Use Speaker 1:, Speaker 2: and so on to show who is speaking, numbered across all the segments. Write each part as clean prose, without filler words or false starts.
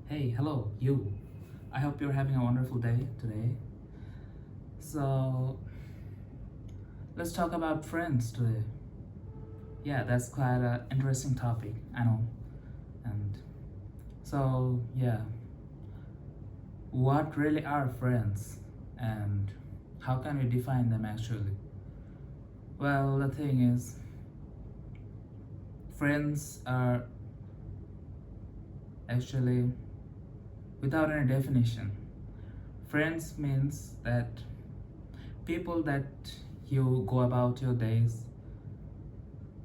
Speaker 1: Hey, hello, you. I hope you're having a wonderful day today. So, let's talk about friends today. Yeah, that's quite an interesting topic, I know. And yeah, what really are friends and how can we define them actually? Well, the thing is, friends are actually without any definition. Friends means that people that you go about your days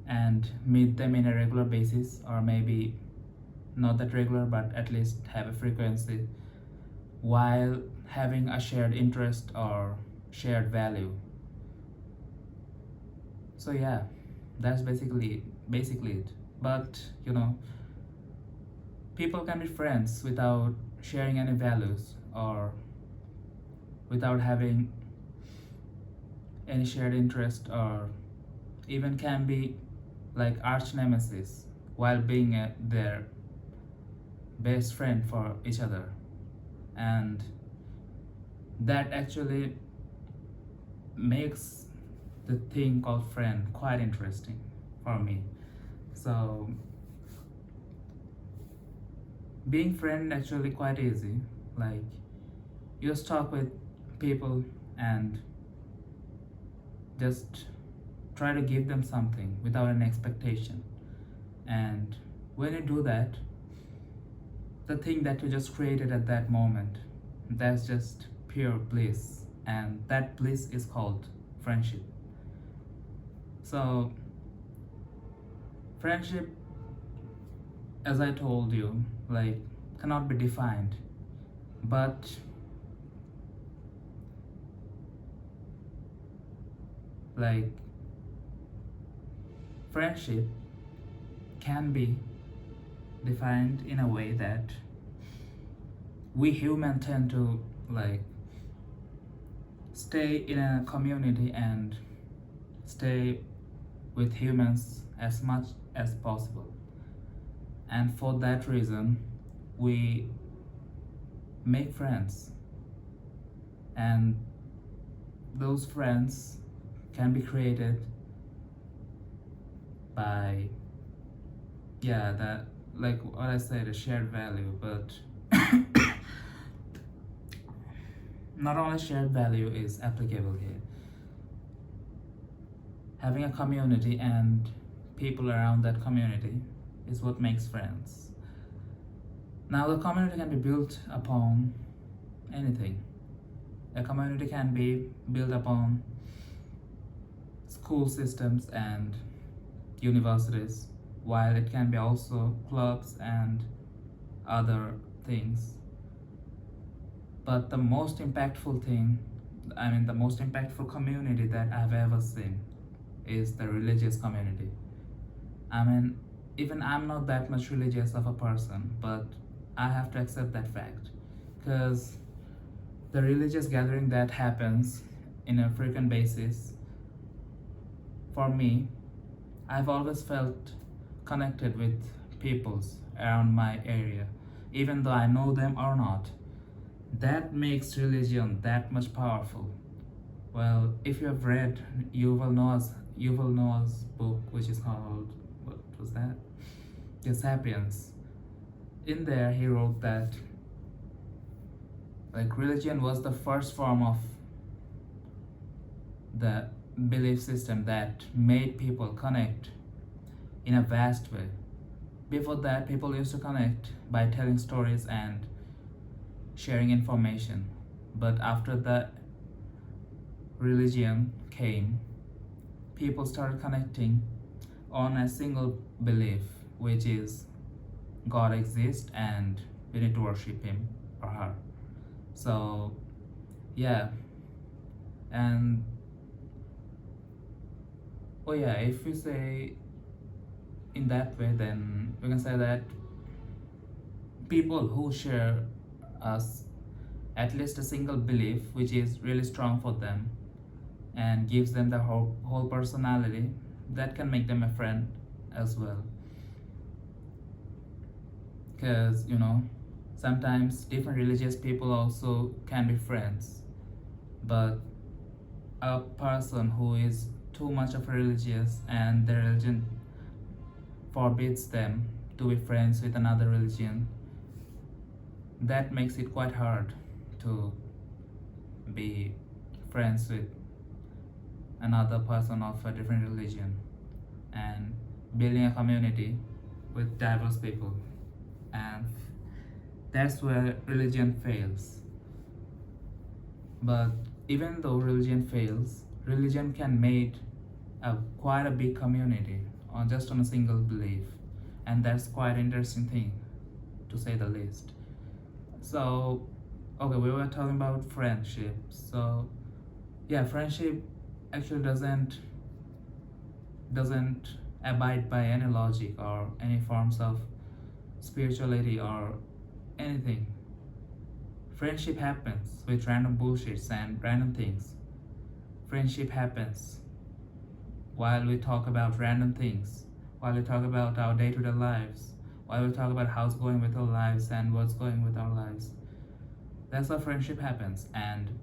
Speaker 1: and meet them in a regular basis, or maybe not that regular but at least have a frequency, while having a shared interest or shared value. So yeah, that's basically it. But people can be friends without sharing any values or without having any shared interest, or even can be like arch nemesis while being their best friend for each other. And that actually makes the thing called friend quite interesting for me. So being friend actually quite easy. Like, you just talk with people and just try to give them something without an expectation. And when you do that, the thing that you just created at that moment, that's just pure bliss, and that bliss is called friendship. So friendship, as I told you, like, cannot be defined, but like, friendship can be defined in a way that we human tend to, like, stay in a community and stay with humans as much as possible. And for that reason, we make friends, and those friends can be created by, yeah, that, like what I said, a shared value. But not only shared value is applicable here. Having a community and people around that community is what makes friends. Now, the community can be built upon anything. A community can be built upon school systems and universities, while it can be also clubs and other things. But the most impactful thing, I mean, the most impactful community that I've ever seen is the religious community. I mean, even I'm not that much religious of a person, but I have to accept that fact. Because the religious gathering that happens in a frequent basis, for me, I've always felt connected with peoples around my area, even though I know them or not. That makes religion that much powerful. Well, if you have read Yuval Noah's book, which is called, what was that? The Sapiens. In there, he wrote that, like, religion was the first form of the belief system that made people connect in a vast way. Before that, people used to connect by telling stories and sharing information. But after the religion came, people started connecting on a single belief, which is God exists and we need to worship him or her. So yeah, and oh yeah, if we say in that way, then we can say that people who share us at least a single belief which is really strong for them and gives them the whole personality, that can make them a friend as well. Because Sometimes different religious people also can be friends, but a person who is too much of a religious and their religion forbids them to be friends with another religion, that makes it quite hard to be friends with another person of a different religion and building a community with diverse people. And that's where religion fails. But even though religion fails, religion can make quite a big community on just on a single belief, and that's quite interesting thing to say the least. So, okay, we were talking about friendship. So, yeah, friendship actually doesn't abide by any logic or any forms of spirituality or anything. Friendship happens with random bullshits and random things. Friendship happens while we talk about random things, while we talk about our day-to-day lives, while we talk about how's going with our lives and what's going with our lives. That's how friendship happens, and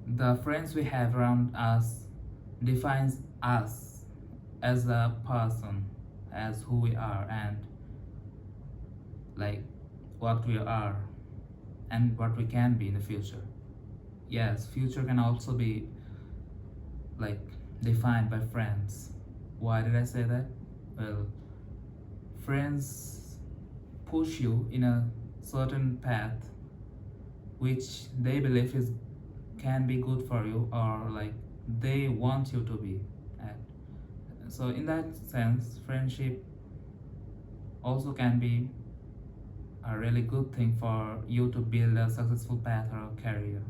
Speaker 1: the friends we have around us defines us as a person, as who we are, and like what we are and what we can be in the future. Yes, future can also be like defined by friends. Why did I say that? Well, friends push you in a certain path which they believe is can be good for you, or like they want you to be at. So in that sense, friendship also can be a really good thing for you to build a successful path or a career.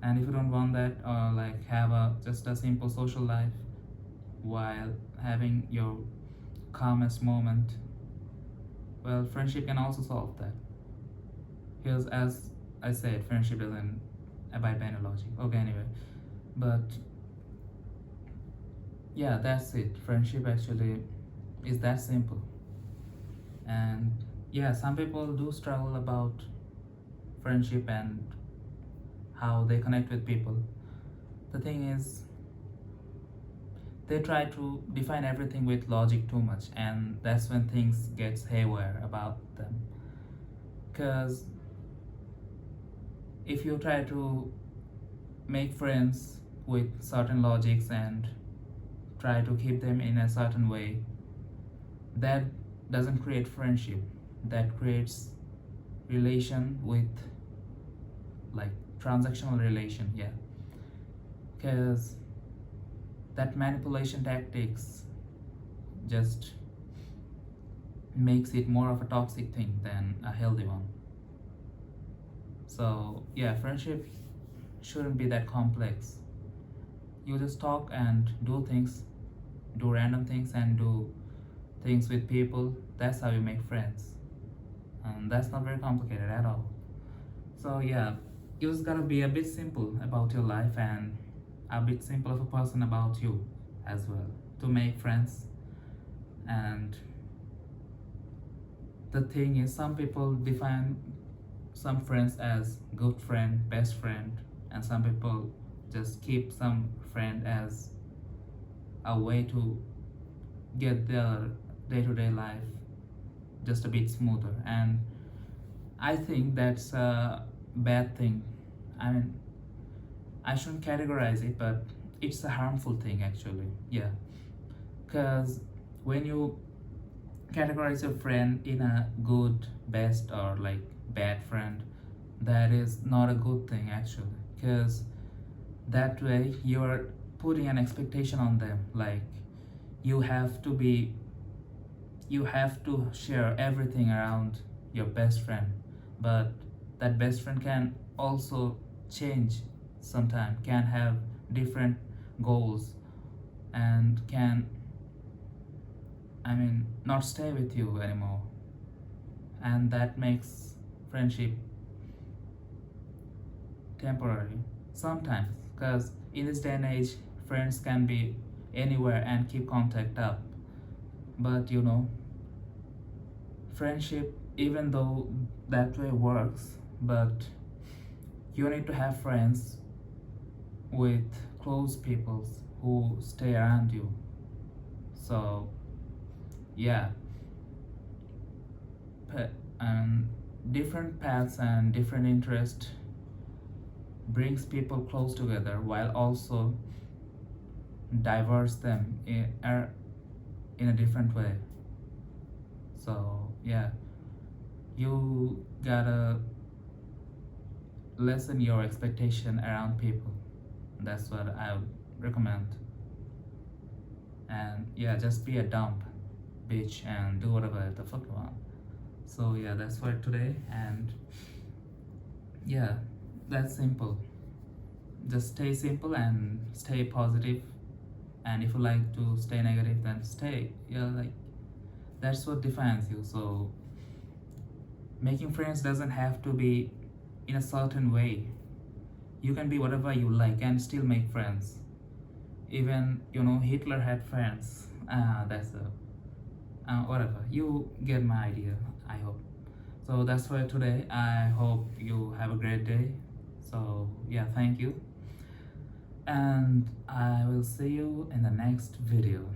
Speaker 1: And if you don't want that, or like have a just a simple social life while having your calmest moment, well, friendship can also solve that. Here's, as I said, friendship doesn't abide by any logic. Okay, anyway, but yeah, that's it. Friendship actually is that simple. And yeah, some people do struggle about friendship and how they connect with people. The thing is, they try to define everything with logic too much, and that's when things gets haywire about them. Because if you try to make friends with certain logics and try to keep them in a certain way, that doesn't create friendship. That creates relation with like transactional relation, yeah. Because that manipulation tactics just makes it more of a toxic thing than a healthy one. So yeah, friendship shouldn't be that complex. You just talk and do things, do random things and do things with people. That's how you make friends. And that's not very complicated at all. So yeah, you just gotta be a bit simple about your life and a bit simple of a person about you as well to make friends. And the thing is, some people define some friends as good friend, best friend, and some people just keep some friend as a way to get their day-to-day life just a bit smoother. And I think that's a bad thing. I mean, I shouldn't categorize it, but it's a harmful thing actually. Yeah, because when you categorize your friend in a good, best, or like bad friend, that is not a good thing actually. Because that way you're putting an expectation on them, like you have to be, you have to share everything around your best friend. But that best friend can also change sometime, can have different goals, and can, I mean, not stay with you anymore. And that makes friendship temporary sometimes, because in this day and age, friends can be anywhere and keep contact up. But you know, friendship even though that way works, but you need to have friends with close people who stay around you. So yeah, and different paths and different interest brings people close together while also diverse them in a different way. So yeah, you gotta lessen your expectation around people. That's what I would recommend. And yeah, just be a dump bitch and do whatever the fuck you want. So yeah, that's for today. And yeah, that's simple. Just stay simple and stay positive. And if you like to stay negative, then stay. Yeah, like that's what defines you. So making friends doesn't have to be in a certain way. You can be whatever you like and still make friends. Even Hitler had friends. That's a whatever. You get my idea. I hope. So that's for today. I hope you have a great day. So yeah, thank you, and I will see you in the next video.